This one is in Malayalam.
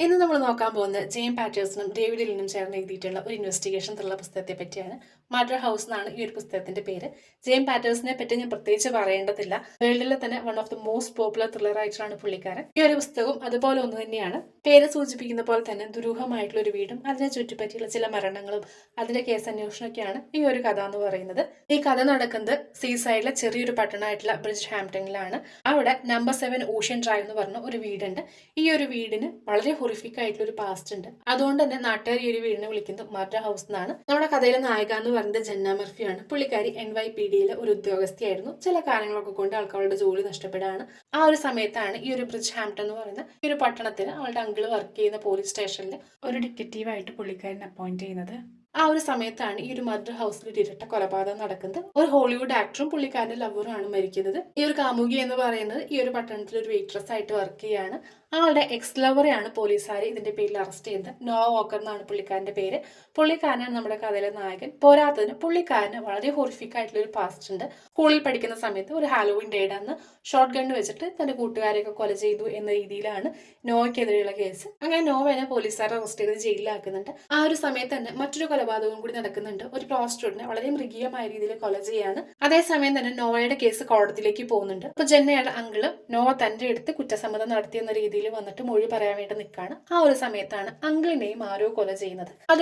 ഇന്ന് നമ്മൾ നോക്കാൻ പോകുന്നത് ജെയിം പാറ്റേഴ്സണും ഡേവിഡ് ലിനും ചേർന്ന് എഴുതിയിട്ടുള്ള ഒരു ഇൻവെസ്റ്റിഗേഷൻ എന്നുള്ള പുസ്തകത്തെ പറ്റിയാണ്. മർഡർ ഹൗസ് എന്നാണ് ഈ ഒരു പുസ്തകത്തിന്റെ പേര്. ജെയിം പാറ്റേഴ്സിനെ പറ്റി ഞാൻ പ്രത്യേകിച്ച് പറയേണ്ടതില്ല. വേൾഡിലെ തന്നെ one of the most popular thriller റൈറ്ററാണ് പുള്ളിക്കാരൻ. ഈ ഒരു പുസ്തകവും അതുപോലെ ഒന്ന് തന്നെയാണ്. പേര് സൂചിപ്പിക്കുന്ന പോലെ തന്നെ ദുരൂഹമായിട്ടുള്ള ഒരു വീടും അതിനെ ചുറ്റിപ്പറ്റിയുള്ള ചില മരണങ്ങളും അതിന്റെ കേസ് അന്വേഷണമൊക്കെയാണ് ഈ ഒരു കഥ എന്ന് പറയുന്നത്. ഈ കഥ നടക്കുന്നത് സീസൈഡിലെ ചെറിയൊരു പട്ടണമായിട്ടുള്ള ബ്രിഡ്ജ് ഹാംപ്ടണിലാണ്. അവിടെ നമ്പർ 7 ഓഷ്യൻ ഡ്രൈവ് എന്ന് പറഞ്ഞ ഒരു വീടുണ്ട്. ഈ ഒരു വീടിന് വളരെ ഹൊറിഫിക് ആയിട്ടുള്ള ഒരു പാസ്റ്റ് ഉണ്ട്. അതുകൊണ്ട് തന്നെ നാട്ടുകാർ ഈ ഒരു വീടിനെ വിളിക്കുന്നത് മർഡർ ഹൗസ് എന്നാണ്. നമ്മുടെ കഥയിലെ നായിക എന്ന് പറയുന്നത് ജന്ന മർഫിയാണ്. പുള്ളിക്കാരി NYPDയിലെ ഒരു ഉദ്യോഗസ്ഥയായിരുന്നു. ചില കാരണങ്ങളൊക്കെ കൊണ്ട് ആൾക്കാരുടെ ജോലി നഷ്ടപ്പെടുകയാണ്. ആ ഒരു സമയത്താണ് ഈ ഒരു ബ്രിഡ്ജ് ഹാംപ്ടൺ എന്ന് പറയുന്ന ഈ ഒരു പട്ടണത്തിൽ അവളുടെ അങ്കിള് വർക്ക് ചെയ്യുന്ന പോലീസ് സ്റ്റേഷനിൽ ഒരു ഡിറ്റക്റ്റീവായിട്ട് പുള്ളിക്കാരനെ അപ്പോയിന്റ് ചെയ്യുന്നത്. ആ ഒരു സമയത്താണ് ഈ ഒരു മർഡർ ഹൗസിൽ ഒരു ഇരട്ട കൊലപാതകം നടക്കുന്നത്. ഒരു ഹോളിവുഡ് ആക്ടറും പുള്ളിക്കാരന്റെ ലവറും ആണ് മരിക്കുന്നത്. ഈ ഒരു കാമുകി എന്ന് പറയുന്നത് ഈ ഒരു പട്ടണത്തിൽ ഒരു വെയിട്രസ് ആയിട്ട് വർക്ക് ചെയ്യാണ്. ആളുടെ എക്സ് ലവറെയാണ് പോലീസുകാർ ഇതിന്റെ പേരിൽ അറസ്റ്റ് ചെയ്യുന്നത്. നോവ വോക്കർ എന്നാണ് പുള്ളിക്കാരന്റെ പേര്. പുള്ളിക്കാരനാണ് നമ്മുടെ കഥയിലെ നായകൻ. പോരാത്തതിന് പുള്ളിക്കാരന് വളരെ ഹൊറിഫിക് ആയിട്ടുള്ള ഒരു പാസ്റ്റ് ഉണ്ട്. സ്കൂളിൽ പഠിക്കുന്ന സമയത്ത് ഒരു ഹാലോവിൻ ഡേയുടെ അന്ന് ഷോർട്ട് ഗൺ വെച്ചിട്ട് തന്റെ കൂട്ടുകാരെയൊക്കെ കൊല ചെയ്തു എന്ന രീതിയിലാണ് നോവയ്ക്കെതിരെയുള്ള കേസ്. അങ്ങനെ നോവനെ പോലീസുകാർ അറസ്റ്റ് ചെയ്ത് ജയിലിലാക്കുന്നുണ്ട്. ആ ഒരു സമയത്ത് തന്നെ മറ്റൊരു കൊലപാതകവും കൂടി നടക്കുന്നുണ്ട്. ഒരു പ്രോസ്റ്റിറ്റ്യൂട്ടിനെ വളരെ മൃഗീയമായ രീതിയിൽ കൊല ചെയ്യാണ്. അതേസമയം തന്നെ നോവയുടെ കേസ് കോടതിയിലേക്ക് പോകുന്നുണ്ട്. അപ്പൊ ജന്നയുടെ അങ്കിള് നോവ തന്റെ അടുത്ത് കുറ്റസമ്മതം നടത്തിയെന്ന രീതിയിൽ വന്നിട്ട് മൊഴി പറയാൻ വേണ്ടി നിൽക്കാണ്. ആ ഒരു സമയത്താണ് അങ്കിളിനെയും ആരോ കൊല ചെയ്യുന്നത്. അത്